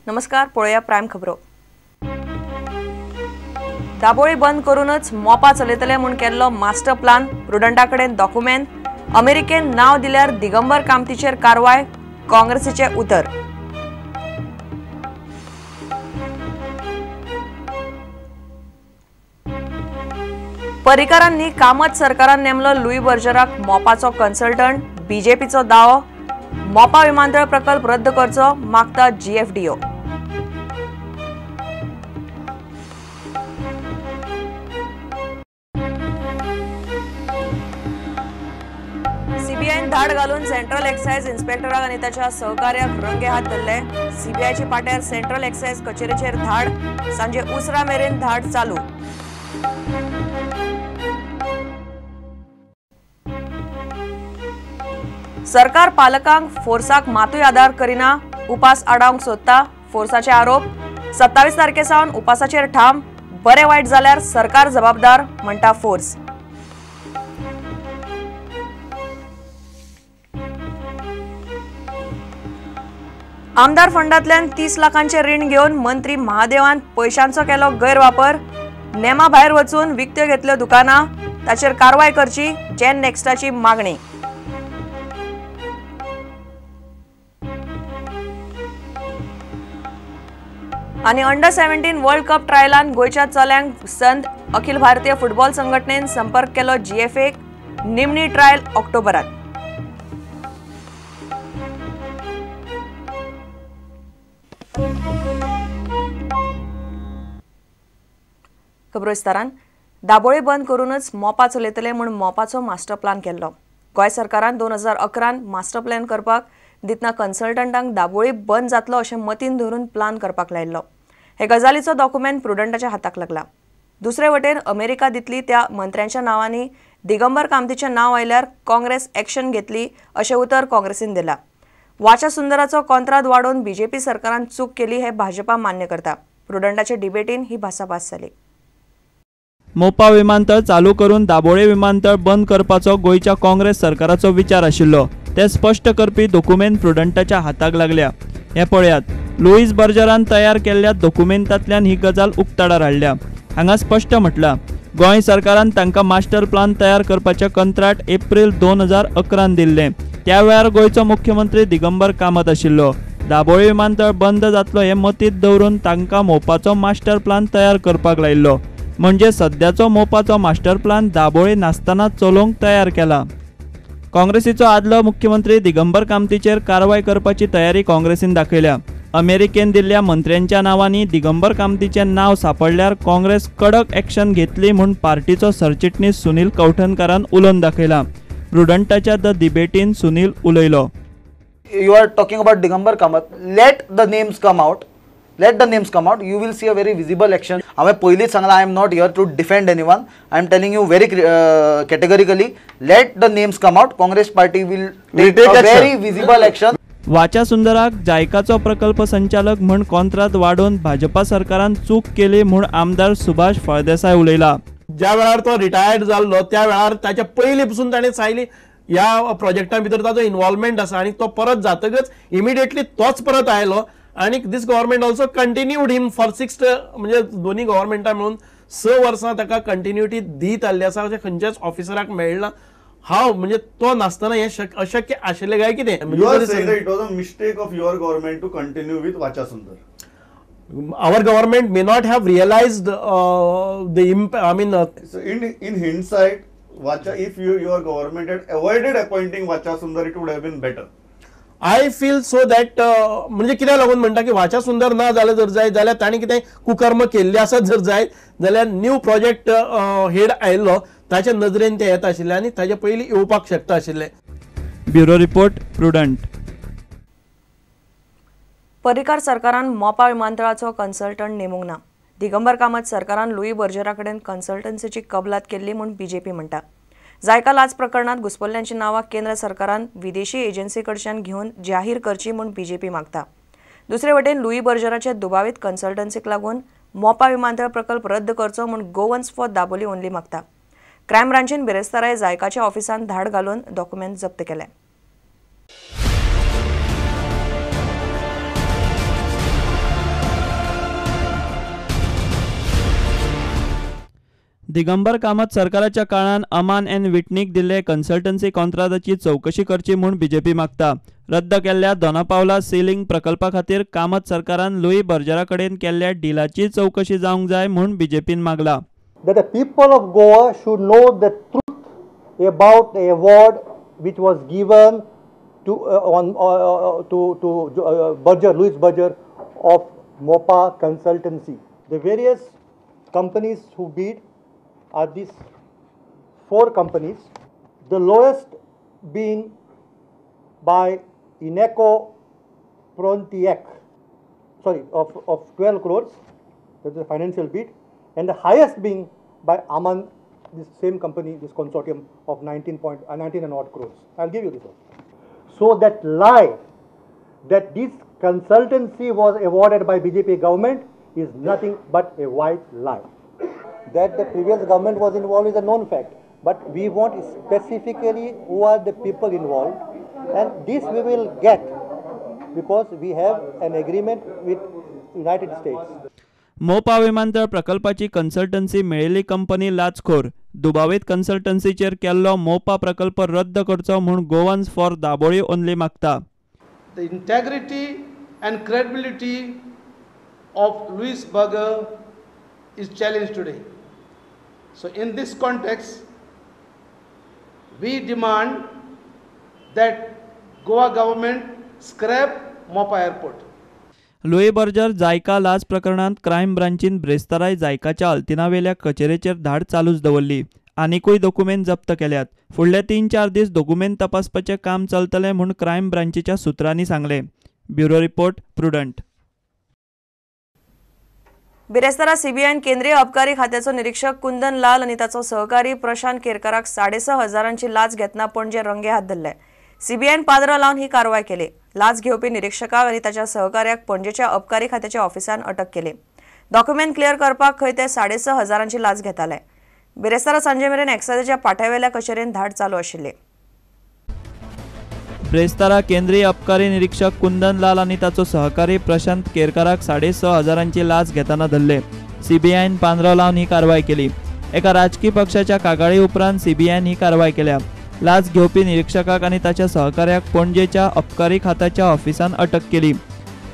नमस्कार, पळया प्राइम खबरो। दाबोळी बंद करूनच मोपा चलयतले म्हूण केल्लो मास्टर प्लान, प्रुडंटाकडेन डॉक्युमेंट, अमेरिकेन नाव दिल्यार दिगंबर कामतीचेर कारवाय, काँग्रेसीचे उतर। पर्रीकारांनी कामत सरकारान नेमलो लुई बर्जराक मोपाचो कन्सल्टंट, बीजेपीचो दावो, मोपा विमानतळ प्रकल्प रद्द करचो मागता जीएफडीओ। सीबीआयन धाड घालून सेंट्रल एक्साइज इन्स्पेक्टराक आनी ताच्या सहकार्याक रंगे हात धरले। सीबीआयची पाट्यार सेंट्रल एक्साइज कचेरीचेर धाड, सांजे उसरा मेरेन धाड चालू। सरकार पालकांक फोर्साक मातूय आदार करिना, उपास आडावंक सोदता, फोर्साचे आरोप। 27 तारखेसावन उपासाचेर ठाम, बरे वायट जाल्यार सरकार जबाबदार, म्हणटा फोर्स। आमदार फंडांतल्यान 30 लाखांचे रीण घेवन मंत्री महादेवान पैशांचो केलो गैरवापर, नेमा भायर वचून विकत्यो घेतल्यो दुकानां, ताचेर कारवाय करची, जेन नेक्स्टाची मागणी। आनी अंडर 17 वर्ल्ड कप ट्रायलान गोयच्या चल्यांक संद, अखिल भारतीय फुटबॉल संघटनेन संपर्क केलो जीएफएक, निमणी ट्रायल ऑक्टोबरात। खबरो विस्तारान। दाबोळी बंद करूनच मोपा चलयतले म्हूण मोपाचो मास्टर प्लान केल्लो। गोंय सरकारान 2011 मास्टर प्लॅन करपाक दितना कन्सल्टंटांक दाबोळी बंद जातलो अशें मतीन धरून प्लान करपाक लायिल्लो। हे गजालीचो डॉक्युमेंट प्रुडंटाच्या हाताक लागला। दुसरे वटेन अमेरिका दितली त्या मंत्र्यांच्या नावांनी दिगंबर कामतीचें नाव आयल्यार काँग्रेस एक्शन घेतली अशें उतर काँग्रेसीन दिला। वाचा सुंदराचो कॉन्त्राद वाडोवन बीजेपी सरकारान चूक केली हे भाजपा मान्य करता। प्रुडंटाचे डिबेटीन ही भासाभास जाली। मोपा विमानतळ चालू करून दाबोळे विमानतळ बंद करपाचो गोयच्या काँग्रेस सरकाराचो विचार आशिल्लो ते स्पष्ट करपी डॉक्युमेंट प्रुडंटाच्या हाताक लागल्या। हे पळयात, लुईस बर्जरान तयार केल्ल्या डॉक्युमेंटांतल्यान ही गजाल उक्ताडार हाडल्या। हांगा स्पष्ट म्हटला, गोंय सरकारान तांकां मास्टर प्लान तयार करपाचें कंत्राट एप्रिल 2011 दिल्लें। त्या वेळार गोयचो मुख्यमंत्री दिगंबर कामत आशिल्लो। दाबोळे विमानतळ बंद जातलो हे मतींत दवरून तांकां मोपाचो मास्टर प्लान तयार करपाक लायिल्लो। म्हणजे सध्याचो मोपाचो मास्टर प्लान दाबोळे नासतना चलोवंक तयार केला। काँग्रेसीचो आदलो मुख्यमंत्री दिगंबर कामतीचेर कारवाय करपाची तयारी काँग्रेसीन दाखयल्या। अमेरिकेन दिल्ल्या मंत्र्यांच्या नावांनी दिगंबर कामतीचें नाव सापडल्यार काँग्रेस कडक एक्शन घेतली म्हूण पार्टीचो सरचिटणीस सुनील कौठनकारान उलोवन दाखयला। प्रुडंटाच्या द डिबेटीन सुनील उलयलो। You are talking about Digambar Kamath. Let the names come out. Let the names come out. You will see a very visible action. I पहिलेच सांगला, I am not here to defend anyone. I am telling you very categorically. Let the names come out. Congress party will take a very visible action. वाचा सुंदराक जायकाचो प्रकल्प संचालक म्हूण कॉन्त्रात वाडोवन भाजपा सरकारान चूक केली म्हूण आमदार सुभाष फळदेसाय उलयला। ज्या वेळार तो रिटायर्ड जाल्लो त्या वेळार ताच्या पयलीं पसून ताणें सायली ह्या प्रोजेक्टा भितर ताजो इन्वॉल्वमेंट आसा आनी तो परत जातकच इमिडिएटली तोच परत आयलो आनी this government also continued him for 6 म्हणजे दोन्ही गव्हर्मेंटा मिळून 6 वर्सां ताका कंटिन्युटी दीत आल्ली आसा अशें खंयच्याच ऑफिसराक मेळना। हांव म्हणजे तो नासतना हे अशक्य आशिल्लें काय कितें? You are saying that it was a mistake of your government to continue with Vacha Sundar. Our government may not have realized the impact. I mean, so in hindsight, Vacha, if your government had avoided appointing Vacha Sundar, it would have been better. I feel so that म्हणजे कित्याक लागून म्हणटा की वाचा सुंदर ना जाल्यार जर जाय जाल्यार ताणी कितें कुकर्म केल्ले आसत जर जाय जाल्यार न्यू प्रोजेक्ट हेड आयिल्लो ताच्या नजरेन ते येता आशिल्ले आनी ताचे पयलीं येवपाक शकता आशिल्ले। Bureau report, prudent. पर्रीकार सरकारान मोपा विमानतळाचो कन्सल्टंट नेमूंक ना। दिगंबर कामत सरकारान लुई बर्जरा कडेन कन्सल्टन्सीची कबलात केल्ली म्हूण बीजेपी म्हणटा। जायका लाच प्रकरणात घुसपल्ल्यांची नावां केंद्र सरकारान विदेशी एजन्सी कडच्यान घेवन जाहीर करची म्हूण बीजेपी मागता। दुसरे वटेन लुई बर्जराचे दुबावीत कन्सल्टन्सीक लागून मोपा विमानतळ प्रकल्प रद्द करचो म्हूण गोवन्स फॉर दाबोली ओन्ली मागता। क्रायम ब्रांचीन बिरेस्ताराय जायकाच्या ऑफिसान धाड घालून डॉक्युमेंट जप्त केले। दिगंबर कामत सरकाराच्या काळान अमान एन विटनीक दिल्ले कन्सल्टन्सी कॉन्ट्राक्टाची चौकशी करची म्हूण बीजेपी मागता. रद्द केल्ल्या दोनापावला सीलिंग प्रकल्पा खातीर कामत सरकारान लुई बर्जरा कडेन केल्ल्या डिलाची चौकशी जावंक जाय म्हूण बीजेपीन मागला. That the people of Goa should know the truth about the award which was given to Louis Berger of MOPA Consultancy. The various companies who bid are these 4 companies, the lowest being by Ineco Frontiac, of 12 crores, that is a financial bid, and the highest being by Aman, this same company, this consortium of 19 and odd crores. I'll give you this one. So that lie that this consultancy was awarded by BJP government is nothing but a white lie. That the previous government was involved is a known fact, but we want specifically who are the people involved, and this we will get because we have an agreement with United States. मोपा विमानतळ प्रकल्पाची consultancy मेळिल्ली company लाचखोर. दुबावीत कन्सल्टन्सीचेर केल्लो मोपा प्रकल्प रद्द करचो म्हूण गोवन्स फॉर दाबोळी ओन्ली मागता. The integrity and credibility of Louis Berger is challenged today. So in this context, we demand that Goa government scrap Mopa airport. Louis Berger JICA लाच प्रकरणांत क्रायम ब्रांचीन ब्रेस्ताराय जायकाच्या अल्तिनावेल्या कचेरेचेर धाड चालूच दवरली. आनीकूय डॉक्युमेंट जप्त केल्यात. फुडले 3-4 दीस डॉक्युमेंट तपासपाचें काम चलतलें म्हूण क्रायम ब्रांचीच्या सुत्रांनी सांगलें. Bureau report prudent. बिरेस्तारा सीबीआयन केंद्रीय अबकारी खात्याचो निरीक्षक कुंदन लाल आनी ताचो सहकारी प्रशांत केरकाराक 6,500 लाच घेतना पणजे रंगे हात धरले. सीबीआयन पाद्र लावन ही कारवाय केली. लाच घेवपी निरीक्षकाक आनी ताच्या सहकार्याक पणजेच्या अबकारी खात्याच्या ऑफिसान अटक केली. डॉक्युमेंट क्लियर करपाक खंय ते 6,500 लाच घेताले. बिरेस्तारा सांजे मेरेन एक्सायजाच्या पाठ्यावेल्या कचेरेन धाड चालू आशिल्ली. ब्रेस्तारा केंद्रीय अबकारी निरीक्षक कुंदन लाल आनी ताचो सहकारी प्रशांत केरकाराक 6,500 लाच घेताना धरले. सीबीआयन पांद्रो लावन ही कारवाय केली. एका राजकीय पक्षाच्या कागाळी उपरांत सीबीआयन ही कारवाय केल्या. लाच घेवपी निरीक्षकाक आनी ताच्या सहकार्याक पणजेच्या अबकारी खात्याच्या ऑफिसान अटक केली.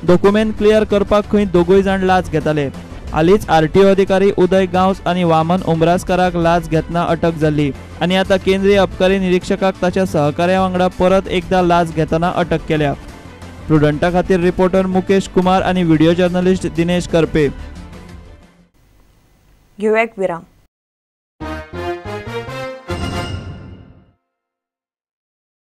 डॉक्युमेंट क्लियर करपाक खंय दोगूय जाण लाच घेताले. हालींच आरटीओ अधिकारी उदय गांवस आनी वामन उमरासकाराक लाच घेतना अटक जाल्ली आनी आतां केंद्रीय अबकारी निरीक्षकाक ताच्या सहकार्या वांगडा परत एकदा लाच घेतना अटक केल्या. प्रुडंटा खातीर रिपोर्टर मुकेश कुमार आनी व्हिडिओ जर्नलिस्ट दिनेश करपे. घेऊया एक विराम.